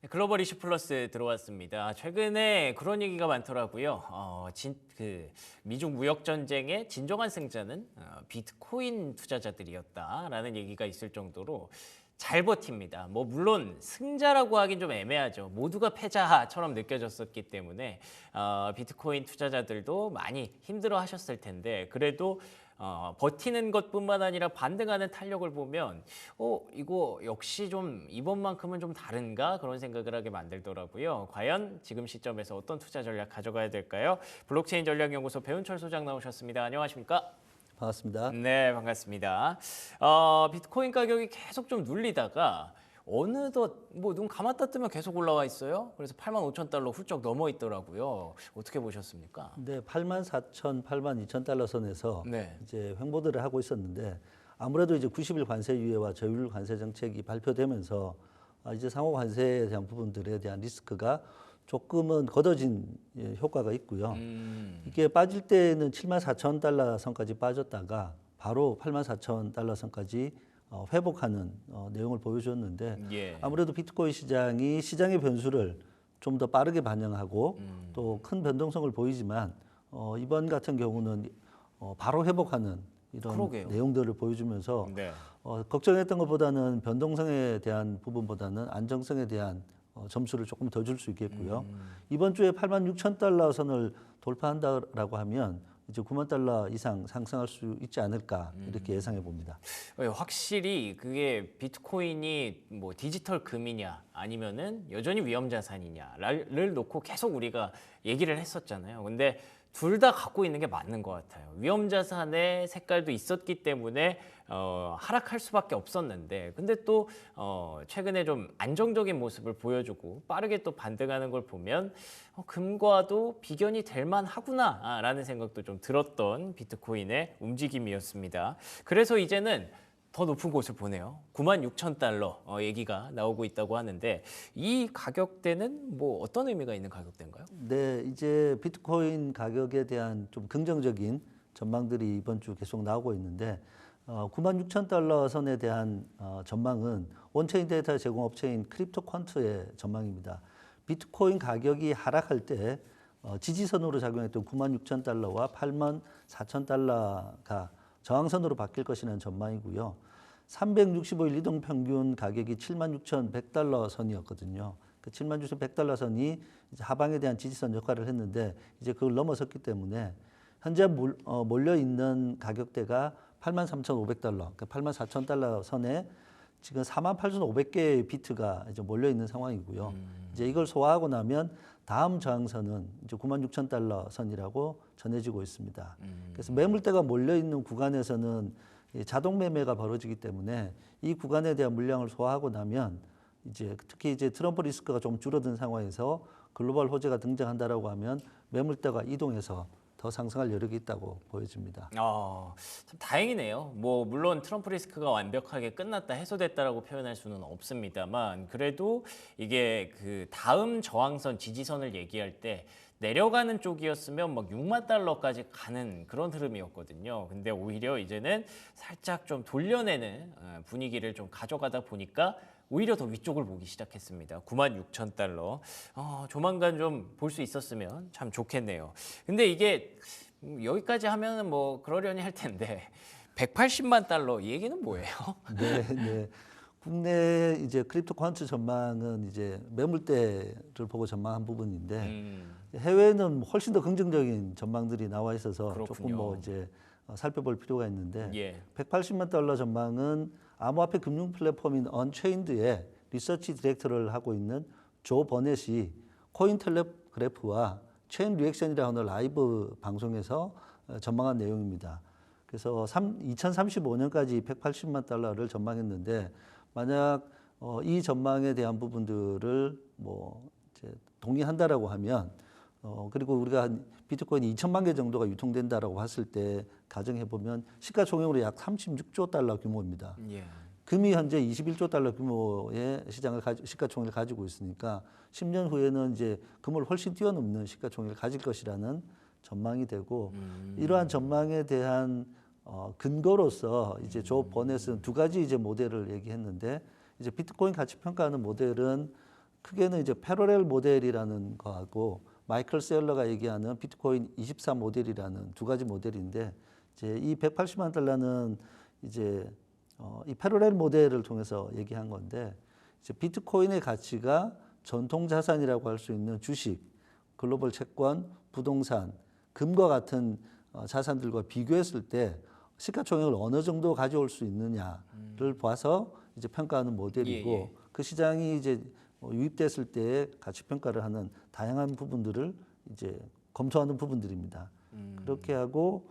네, 글로벌 이슈 플러스 들어왔습니다. 최근에 그런 얘기가 많더라고요. 미중 무역 전쟁의 진정한 승자는 비트코인 투자자들이었다라는 얘기가 있을 정도로 잘 버팁니다. 뭐 물론 승자라고 하긴 좀 애매하죠. 모두가 패자처럼 느껴졌었기 때문에 비트코인 투자자들도 많이 힘들어하셨을 텐데 그래도 버티는 것뿐만 아니라 반등하는 탄력을 보면 이거 역시 좀 이번만큼은 좀 다른가 그런 생각을 하게 만들더라고요. 과연 지금 시점에서 어떤 투자 전략 가져가야 될까요? 블록체인 전략연구소 배운철 소장 나오셨습니다. 안녕하십니까? 반갑습니다. 네, 반갑습니다. 비트코인 가격이 계속 좀 눌리다가 어느덧 뭐 눈 감았다 뜨면 계속 올라와 있어요. 그래서 85,000달러 훌쩍 넘어 있더라고요. 어떻게 보셨습니까? 네, 84,000, 82,000달러 선에서 네. 이제 횡보들을 하고 있었는데 아무래도 이제 90일 관세 유예와 저율 관세 정책이 발표되면서 이제 상호 관세에 대한 부분들에 대한 리스크가 조금은 걷어진 효과가 있고요. 이게 빠질 때는 74,000달러 선까지 빠졌다가 바로 84,000달러 선까지 회복하는 내용을 보여줬는데 예. 아무래도 비트코인 시장이 시장의 변수를 좀 더 빠르게 반영하고 또 큰 변동성을 보이지만 이번 같은 경우는 바로 회복하는 이런 그러게요. 내용들을 보여주면서 네. 걱정했던 것보다는 변동성에 대한 부분보다는 안정성에 대한 점수를 조금 더 줄 수 있겠고요. 이번 주에 86,000달러 선을 돌파한다라고 하면 이제 9만 달러 이상 상승할 수 있지 않을까 이렇게 예상해 봅니다. 확실히 그게 비트코인이 뭐 디지털 금이냐 아니면은 여전히 위험 자산이냐를 놓고 계속 우리가 얘기를 했었잖아요. 근데 둘 다 갖고 있는 게 맞는 것 같아요. 위험 자산의 색깔도 있었기 때문에 하락할 수밖에 없었는데, 근데 또 최근에 좀 안정적인 모습을 보여주고 빠르게 또 반등하는 걸 보면 금과도 비견이 될 만하구나라는 생각도 좀 들었던 비트코인의 움직임이었습니다. 그래서 이제는 더 높은 곳을 보네요. 96,000달러 얘기가 나오고 있다고 하는데 이 가격대는 뭐 어떤 의미가 있는 가격대인가요? 네, 이제 비트코인 가격에 대한 좀 긍정적인 전망들이 이번 주 계속 나오고 있는데 96,000달러 선에 대한 전망은 온체인 데이터 제공업체인 크립토퀀트의 전망입니다. 비트코인 가격이 하락할 때 지지선으로 작용했던 96,000달러와 84,000달러가 저항선으로 바뀔 것이라는 전망이고요. 365일 이동 평균 가격이 76,100달러 선이었거든요. 그 76,100달러 선이 이제 하방에 대한 지지선 역할을 했는데 이제 그걸 넘어섰기 때문에 현재 몰려 있는 가격대가 83,500달러, 그러니까 84,000달러 선에 지금 48,500개의 비트가 이제 몰려 있는 상황이고요. 이제 이걸 소화하고 나면 다음 저항선은 이제 96,000달러 선이라고 전해지고 있습니다. 그래서 매물대가 몰려 있는 구간에서는 자동 매매가 벌어지기 때문에 이 구간에 대한 물량을 소화하고 나면 이제 특히 이제 트럼프 리스크가 좀 줄어든 상황에서 글로벌 호재가 등장한다라고 하면 매물대가 이동해서 더 상승할 여력이 있다고 보여집니다. 참 다행이네요. 뭐 물론 트럼프 리스크가 완벽하게 끝났다, 해소됐다라고 표현할 수는 없습니다만 그래도 이게 그 다음 저항선, 지지선을 얘기할 때 내려가는 쪽이었으면 막 6만 달러까지 가는 그런 흐름이었거든요. 근데 오히려 이제는 살짝 좀 돌려내는 분위기를 좀 가져가다 보니까 오히려 더 위쪽을 보기 시작했습니다. 96,000달러. 조만간 좀 볼 수 있었으면 참 좋겠네요. 근데 이게 여기까지 하면은 뭐 그러려니 할 텐데 180만 달러 이 얘기는 뭐예요? 네, 네. 국내 이제 크립토 퀀트 전망은 이제 매물대를 보고 전망한 부분인데 해외는 훨씬 더 긍정적인 전망들이 나와 있어서 그렇군요. 조금 뭐 이제 살펴볼 필요가 있는데 예. 180만 달러 전망은 암호화폐 금융 플랫폼인 언체인드의 리서치 디렉터를 하고 있는 조 버넷이 코인텔레그래프와 체인 리액션이라는 라이브 방송에서 전망한 내용입니다. 그래서 2035년까지 180만 달러를 전망했는데 만약 이 전망에 대한 부분들을 뭐 이제 동의한다라고 하면 그리고 우리가 한 비트코인이 2천만 개 정도가 유통된다라고 했을 때 가정해 보면 시가총액으로 약 36조 달러 규모입니다. 예. 금이 현재 21조 달러 규모의 시가총액을 가지고 있으니까 10년 후에는 이제 금을 훨씬 뛰어넘는 시가총액을 가질 것이라는 전망이 되고 이러한 전망에 대한 근거로서 이제 조 버넷은 두 가지 이제 모델을 얘기했는데 이제 비트코인 가치 평가하는 모델은 크게는 이제 패러렐 모델이라는 거하고 마이클 셀러가 얘기하는 비트코인 24 모델이라는 두 가지 모델인데 이제 이 180만 달러는 이제 이 패러렐 모델을 통해서 얘기한 건데 이제 비트코인의 가치가 전통 자산이라고 할 수 있는 주식, 글로벌 채권, 부동산, 금과 같은 자산들과 비교했을 때 시가총액을 어느 정도 가져올 수 있느냐를 봐서 이제 평가하는 모델이고 예, 예. 그 시장이 이제 유입됐을 때 가치 평가를 하는 다양한 부분들을 이제 검토하는 부분들입니다. 그렇게 하고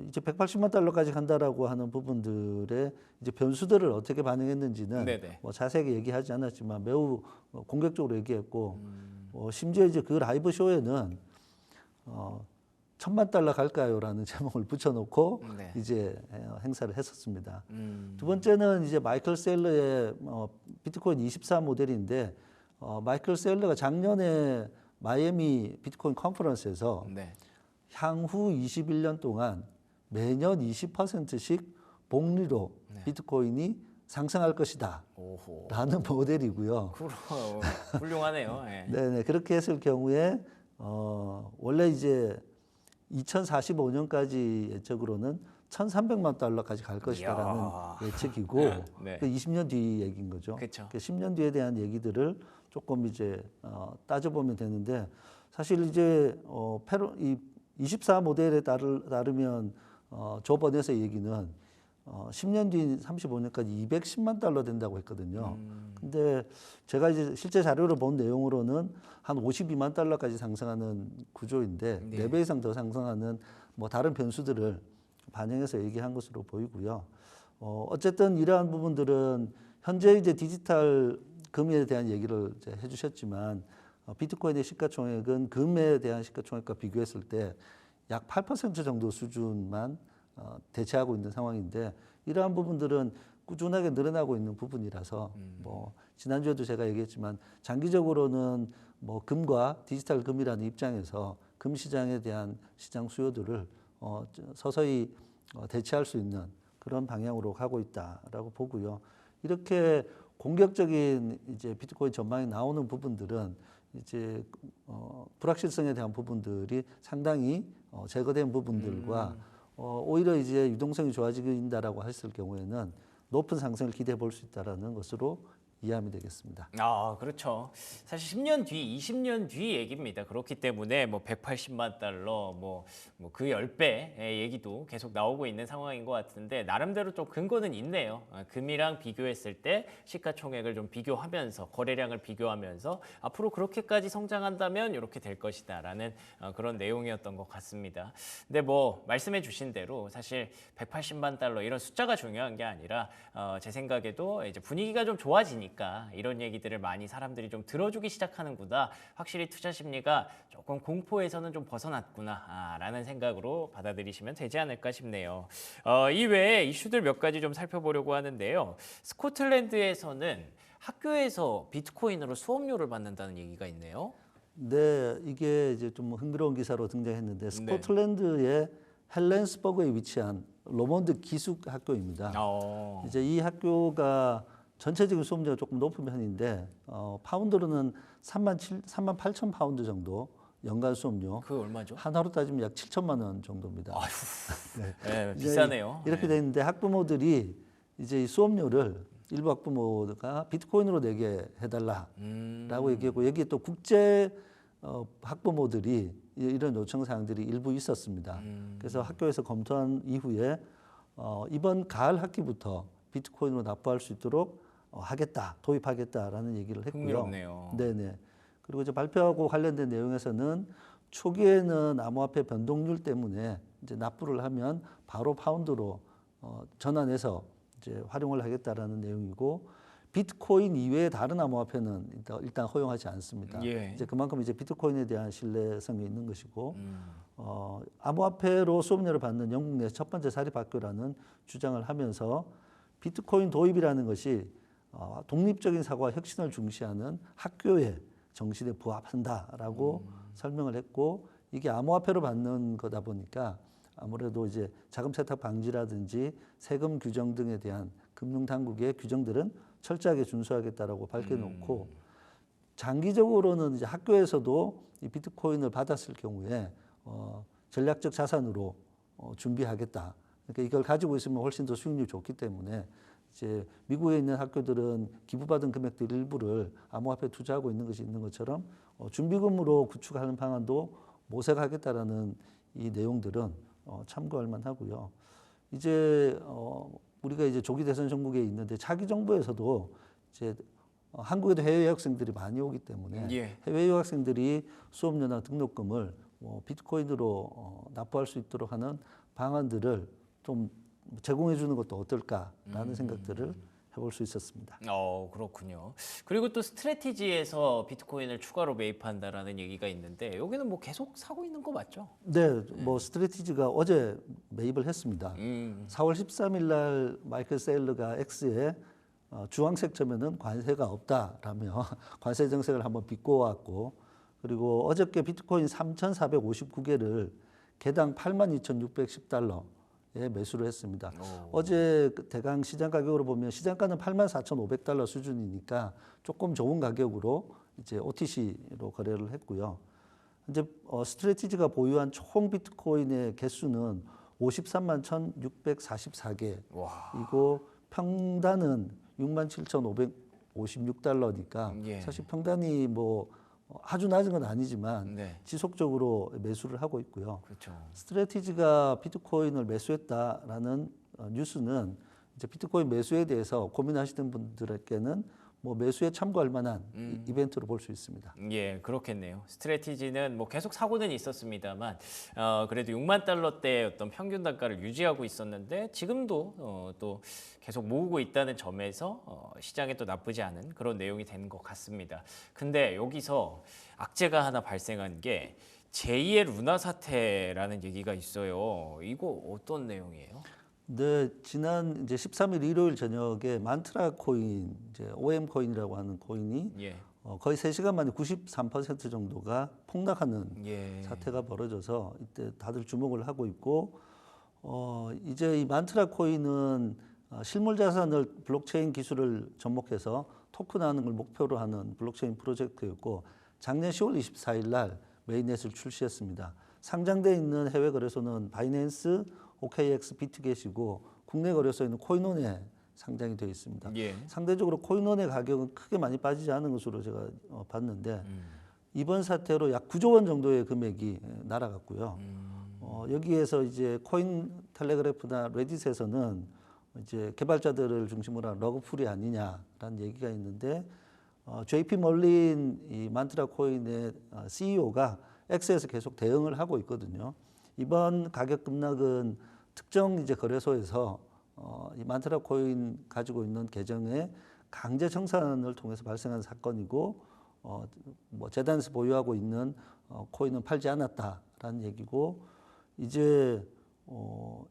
이제 180만 달러까지 간다라고 하는 부분들의 이제 변수들을 어떻게 반영했는지는 네네. 뭐 자세하게 얘기하지 않았지만 매우 공격적으로 얘기했고 심지어 이제 그 라이브 쇼에는 1,000만 달러 갈까요라는 제목을 붙여놓고 네. 이제 행사를 했었습니다. 두 번째는 이제 마이클 셀러의 비트코인 24 모델인데 마이클 셀러가 작년에 마이애미 비트코인 컨퍼런스에서 네. 향후 21년 동안 매년 20%씩 복리로 비트코인이 상승할 것이다. 오호. 라는 모델이고요. 그럼 훌륭하네요. 예. 네네. 그렇게 했을 경우에, 원래 이제 2045년까지 예측으로는 1,300만 달러까지 갈 것이다라는 이야. 예측이고, 네. 그 20년 뒤 얘기인 거죠. 그쵸. 그 10년 뒤에 대한 얘기들을 조금 이제 따져보면 되는데, 사실 이제 이 24 모델에 따르면 조 버넷의 얘기는 10년 뒤 35년까지 210만 달러 된다고 했거든요. 근데 제가 이제 실제 자료를 본 내용으로는 한 52만 달러까지 상승하는 구조인데 네. 4배 이상 더 상승하는 뭐 다른 변수들을 반영해서 얘기한 것으로 보이고요. 어쨌든 이러한 부분들은 현재 이제 디지털 금에 대한 얘기를 이제 해주셨지만 비트코인의 시가총액은 금에 대한 시가총액과 비교했을 때 약 8% 정도 수준만 대체하고 있는 상황인데 이러한 부분들은 꾸준하게 늘어나고 있는 부분이라서 뭐 지난주에도 제가 얘기했지만 장기적으로는 뭐 금과 디지털 금이라는 입장에서 금 시장에 대한 시장 수요들을 서서히 대체할 수 있는 그런 방향으로 가고 있다라고 보고요. 이렇게 공격적인 이제 비트코인 전망이 나오는 부분들은 이제 불확실성에 대한 부분들이 상당히 제거된 부분들과 오히려 이제 유동성이 좋아진다라고 했을 경우에는 높은 상승을 기대해 볼 수 있다라는 것으로 이해하면 되겠습니다. 아, 그렇죠. 사실 10년 뒤, 20년 뒤 얘기입니다. 그렇기 때문에 뭐 180만 달러, 뭐 그 10배의 얘기도 계속 나오고 있는 상황인 것 같은데 나름대로 좀 근거는 있네요. 금이랑 비교했을 때 시가총액을 좀 비교하면서 거래량을 비교하면서 앞으로 그렇게까지 성장한다면 이렇게 될 것이다라는 그런 내용이었던 것 같습니다. 근데 뭐 말씀해 주신 대로 사실 180만 달러 이런 숫자가 중요한 게 아니라 제 생각에도 이제 분위기가 좀 좋아지니까 이런 얘기들을 많이 사람들이 좀 들어주기 시작하는구나. 확실히 투자 심리가 조금 공포에서는 좀 벗어났구나라는 생각으로 받아들이시면 되지 않을까 싶네요. 이 외에 이슈들 몇 가지 좀 살펴보려고 하는데요. 스코틀랜드에서는 학교에서 비트코인으로 수업료를 받는다는 얘기가 있네요. 네, 이게 이제 좀 흥미로운 기사로 등장했는데 스코틀랜드의 헬렌스버그에 위치한 로몬드 기숙학교입니다. 이제 이 학교가 전체적인 수업료가 조금 높은 편인데 파운드로는 3만 8천 파운드 정도 연간 수업료. 그 얼마죠? 한 하루 따지면 약 7천만 원 정도입니다. 네, 비싸네요. 이렇게 돼 있는데 학부모들이 이제 이 수업료를 일부 학부모가 비트코인으로 내게 해달라라고 얘기했고 여기에 또 국제 학부모들이 이런 요청 사항들이 일부 있었습니다. 그래서 학교에서 검토한 이후에 이번 가을 학기부터 비트코인으로 납부할 수 있도록 하겠다, 도입하겠다라는 얘기를 했고요. 흥미롭네요. 네네. 그리고 이제 발표하고 관련된 내용에서는 초기에는 암호화폐 변동률 때문에 이제 납부를 하면 바로 파운드로 전환해서 이제 활용을 하겠다라는 내용이고 비트코인 이외의 다른 암호화폐는 일단 허용하지 않습니다. 예. 이제 그만큼 이제 비트코인에 대한 신뢰성이 있는 것이고 암호화폐로 수업료를 받는 영국 내 첫 번째 사립학교라는 주장을 하면서 비트코인 도입이라는 것이 독립적인 사고와 혁신을 중시하는 학교의 정신에 부합한다라고 설명을 했고 이게 암호화폐로 받는 거다 보니까 아무래도 이제 자금 세탁 방지라든지 세금 규정 등에 대한 금융 당국의 규정들은 철저하게 준수하겠다라고 밝혀놓고 장기적으로는 이제 학교에서도 이 비트코인을 받았을 경우에 전략적 자산으로 준비하겠다. 그러니까 이걸 가지고 있으면 훨씬 더 수익률이 좋기 때문에 이제 미국에 있는 학교들은 기부받은 금액들 일부를 암호화폐에 투자하고 있는 것이 있는 것처럼 준비금으로 구축하는 방안도 모색하겠다라는 이 내용들은 참고할 만하고요. 이제 우리가 이제 조기 대선 정국에 있는데 차기 정부에서도 이제 한국에도 해외 유학생들이 많이 오기 때문에 예. 해외 유학생들이 수업료나 등록금을 비트코인으로 납부할 수 있도록 하는 방안들을 좀 제공해 주는 것도 어떨까라는 생각들을 해볼 수 있었습니다. 그렇군요. 그리고 또 스트래티지에서 비트코인을 추가로 매입한다라는 얘기가 있는데 여기는 뭐 계속 사고 있는 거 맞죠? 네, 뭐 스트래티지가 어제 매입을 했습니다. 4월 13일 날 마이클 세일러가 X에 주황색점에는 관세가 없다라며 관세 정책을 한번 비꼬았고, 그리고 어저께 비트코인 3,459개를 개당 82,610달러에 매수를 했습니다. 어제 그 대강 시장 가격으로 보면 시장가는 84,500달러 수준이니까 조금 좋은 가격으로 이제 OTC로 거래를 했고요. 이제 스트래티지가 보유한 총 비트코인의 개수는 53만 1,644개. 와. 이고 평단은 67,556달러니까 예. 사실 평단이 뭐 아주 낮은 건 아니지만 네. 지속적으로 매수를 하고 있고요. 그렇죠. 스트래티지가 비트코인을 매수했다라는 뉴스는 이제 비트코인 매수에 대해서 고민하시는 분들에게는 뭐 매수에 참고할 만한 이벤트로 볼 수 있습니다. 예, 그렇겠네요. 스트래티지는 뭐 계속 사고는 있었습니다만 그래도 6만 달러대 어떤 평균 단가를 유지하고 있었는데 지금도 또 계속 모으고 있다는 점에서 시장에 또 나쁘지 않은 그런 내용이 되는 것 같습니다. 근데 여기서 악재가 하나 발생한 게 제2의 루나 사태라는 얘기가 있어요. 이거 어떤 내용이에요? 네, 지난 이제 13일 일요일 저녁에 만트라 코인, 이제 OM 코인이라고 하는 코인이 예. 거의 3시간 만에 93% 정도가 폭락하는 예. 사태가 벌어져서 이때 다들 주목을 하고 있고, 이제 이 만트라 코인은 실물 자산을 블록체인 기술을 접목해서 토큰화하는 걸 목표로 하는 블록체인 프로젝트였고, 작년 10월 24일 날 메인넷을 출시했습니다. 상장돼 있는 해외 거래소는 바이낸스, OKX, 비트겟이고 국내 거래소에는 코인원에 상장이 되어 있습니다. 예. 상대적으로 코인원의 가격은 크게 많이 빠지지 않은 것으로 제가 봤는데 이번 사태로 약 9조 원 정도의 금액이 날아갔고요. 여기에서 이제 코인 텔레그래프나 레딧에서는 이제 개발자들을 중심으로 한 러그풀이 아니냐라는 얘기가 있는데 JP 멀린 이 만트라 코인의 CEO가 X에서 계속 대응을 하고 있거든요. 이번 가격 급락은 특정 이제 거래소에서 이 만트라 코인 가지고 있는 계정의 강제 청산을 통해서 발생한 사건이고 뭐 재단에서 보유하고 있는 코인은 팔지 않았다라는 얘기고, 이제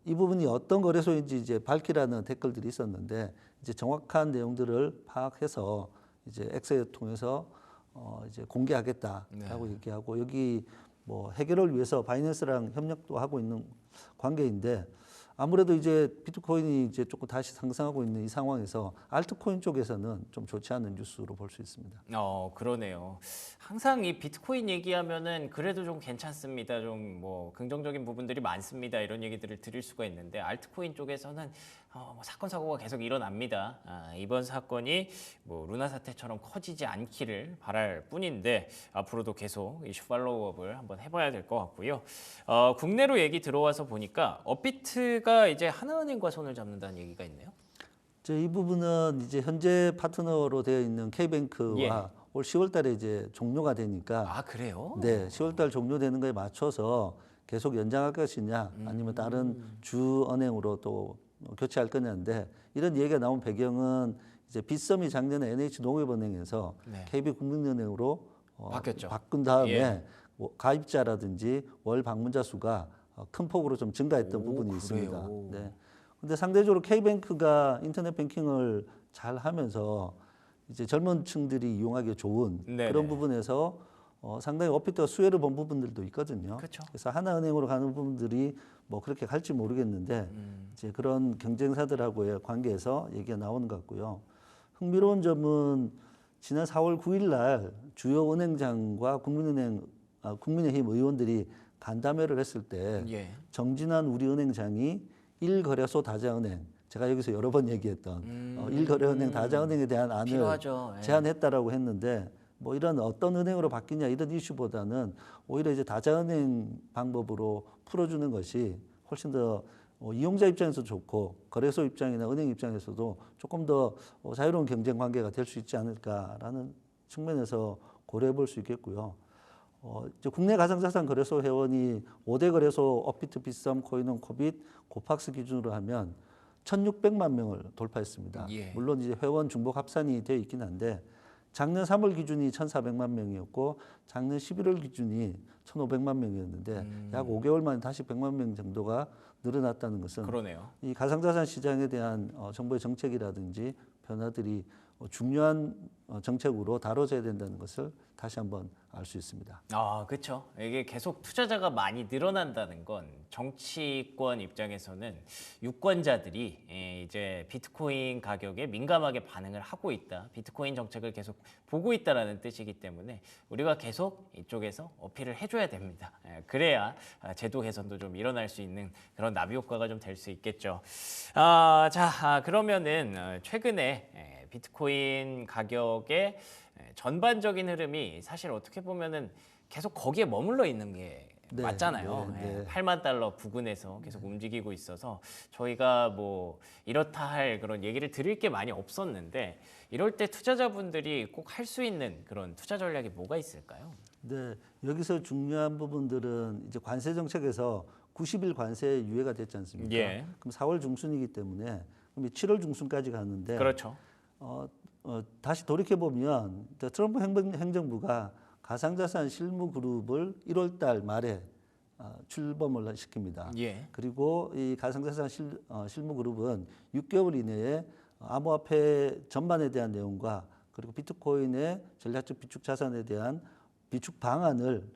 이 부분이 어떤 거래소인지 이제 밝히라는 댓글들이 있었는데 이제 정확한 내용들을 파악해서 이제 엑셀을 통해서 이제 공개하겠다라고 얘기하고, 여기 뭐 해결을 위해서 바이낸스랑 협력도 하고 있는 관계인데, 아무래도 이제 비트코인이 이제 조금 다시 상승하고 있는 이 상황에서 알트코인 쪽에서는 좀 좋지 않은 뉴스로 볼 수 있습니다. 그러네요. 항상 이 비트코인 얘기하면은 그래도 좀 괜찮습니다. 좀 뭐 긍정적인 부분들이 많습니다. 이런 얘기들을 드릴 수가 있는데 알트코인 쪽에서는 뭐 사건 사고가 계속 일어납니다. 이번 사건이 뭐 루나 사태처럼 커지지 않기를 바랄 뿐인데 앞으로도 계속 이슈 팔로우업을 한번 해봐야 될 것 같고요. 국내로 얘기 들어와서 보니까 업비트가 이제 하나은행과 손을 잡는다는 얘기가 있네요. 이 부분은 이제 현재 파트너로 되어 있는 K뱅크와 예. 올 10월 달에 이제 종료가 되니까 그래요? 네, 10월 달 종료되는 거에 맞춰서 계속 연장할 것이냐 아니면 다른 주 은행으로 또 교체할 거냐인데, 이런 얘기가 나온 배경은 이제 빗썸이 작년에 NH농협은행에서 네. KB국민은행으로 바뀌었죠. 바꾼 다음에 예. 뭐 가입자라든지 월 방문자 수가 큰 폭으로 좀 증가했던 부분이 그래요? 있습니다. 네. 근데 상대적으로 K뱅크가 인터넷 뱅킹을 잘 하면서 이제 젊은 층들이 이용하기 좋은 네네. 그런 부분에서 상당히 업비트가 수혜를 본 부분들도 있거든요. 그쵸. 그래서 하나은행으로 가는 부분들이 뭐 그렇게 갈지 모르겠는데 이제 그런 경쟁사들하고의 관계에서 얘기가 나오는 것 같고요. 흥미로운 점은 지난 4월 9일 날 주요 은행장과 국민의힘 의원들이 간담회를 했을 때 예. 정진환 우리은행장이 1거래소 다자은행, 제가 여기서 여러 번 얘기했던 1거래은행 다자은행에 대한 안을 필요하죠. 예. 제안했다라고 했는데 뭐 이런 어떤 은행으로 바뀌냐 이런 이슈보다는 오히려 이제 다자은행 방법으로 풀어주는 것이 훨씬 더 이용자 입장에서 좋고 거래소 입장이나 은행 입장에서도 조금 더 자유로운 경쟁 관계가 될 수 있지 않을까라는 측면에서 고려해 볼 수 있겠고요. 이제 국내 가상자산 거래소 회원이 5대 거래소 업비트, 비썸, 코인원, 코빗, 고팍스 기준으로 하면 1,600만 명을 돌파했습니다. 예. 물론 이제 회원 중복 합산이 되어 있긴 한데 작년 3월 기준이 1,400만 명이었고 작년 11월 기준이 1,500만 명이었는데 약 5개월 만에 다시 100만 명 정도가 늘어났다는 것은 그러네요. 이 가상자산 시장에 대한 정부의 정책이라든지 변화들이 중요한 정책으로 다뤄져야 된다는 것을 다시 한번 알 수 있습니다. 아, 그렇죠. 이게 계속 투자자가 많이 늘어난다는 건 정치권 입장에서는 유권자들이 이제 비트코인 가격에 민감하게 반응을 하고 있다. 비트코인 정책을 계속 보고 있다라는 뜻이기 때문에 우리가 계속 이쪽에서 어필을 해줘야 됩니다. 그래야 제도 개선도 좀 일어날 수 있는 그런 나비 효과가 좀 될 수 있겠죠. 그러면은 최근에 비트코인 가격의 전반적인 흐름이 사실 어떻게 보면은 계속 거기에 머물러 있는 게 네, 맞잖아요. 네, 네. 8만 달러 부근에서 계속 움직이고 있어서 저희가 뭐 이렇다 할 그런 얘기를 드릴 게 많이 없었는데 이럴 때 투자자분들이 꼭 할 수 있는 그런 투자 전략이 뭐가 있을까요? 네, 여기서 중요한 부분들은 이제 관세 정책에서 90일 관세 유예가 됐지 않습니까? 예. 그럼 4월 중순이기 때문에 그럼 7월 중순까지 가는데 그렇죠. 다시 돌이켜 보면 트럼프 행정부가 가상자산 실무 그룹을 1월 달 말에 출범을 시킵니다. 예. 그리고 이 가상자산 실무 그룹은 6개월 이내에 암호화폐 전반에 대한 내용과 그리고 비트코인의 전략적 비축 자산에 대한 비축 방안을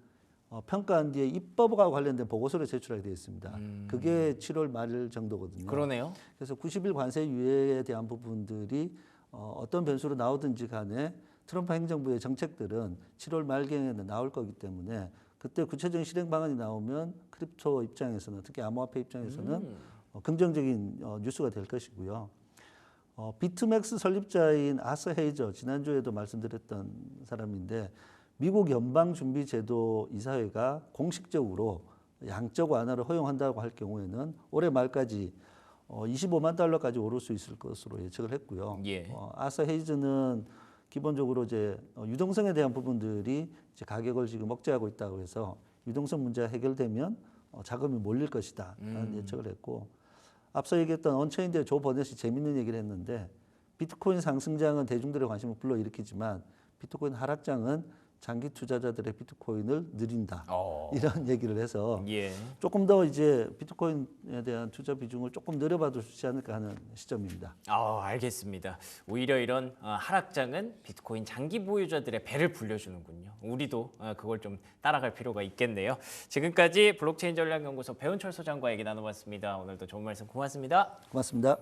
평가한 뒤에 입법과 관련된 보고서를 제출하게 되어 있습니다. 그게 7월 말 정도거든요. 그러네요. 그래서 90일 관세 유예에 대한 부분들이 어떤 변수로 나오든지 간에 트럼프 행정부의 정책들은 7월 말경에는 나올 거기 때문에 그때 구체적인 실행 방안이 나오면 크립토 입장에서는 특히 암호화폐 입장에서는 긍정적인 뉴스가 될 것이고요. 비트맥스 설립자인 아서 헤이저 지난주에도 말씀드렸던 사람인데 미국 연방준비제도 이사회가 공식적으로 양적 완화를 허용한다고 할 경우에는 올해 말까지 25만 달러까지 오를 수 있을 것으로 예측을 했고요. 예. 아서 헤이즈는 기본적으로 이제 유동성에 대한 부분들이 이제 가격을 지금 억제하고 있다고 해서 유동성 문제가 해결되면 자금이 몰릴 것이다라는 예측을 했고 앞서 얘기했던 언체인드의 조 버넷이 재밌는 얘기를 했는데 비트코인 상승장은 대중들의 관심을 불러일으키지만 비트코인 하락장은 장기 투자자들의 비트코인을 늘린다. 이런 얘기를 해서 예. 조금 더 이제 비트코인에 대한 투자 비중을 조금 늘려봐도 좋지 않을까 하는 시점입니다. 알겠습니다. 오히려 이런 하락장은 비트코인 장기 보유자들의 배를 불려주는군요. 우리도 그걸 좀 따라갈 필요가 있겠네요. 지금까지 블록체인 전략연구소 배훈철 소장과 얘기 나눠봤습니다. 오늘도 좋은 말씀 고맙습니다. 고맙습니다.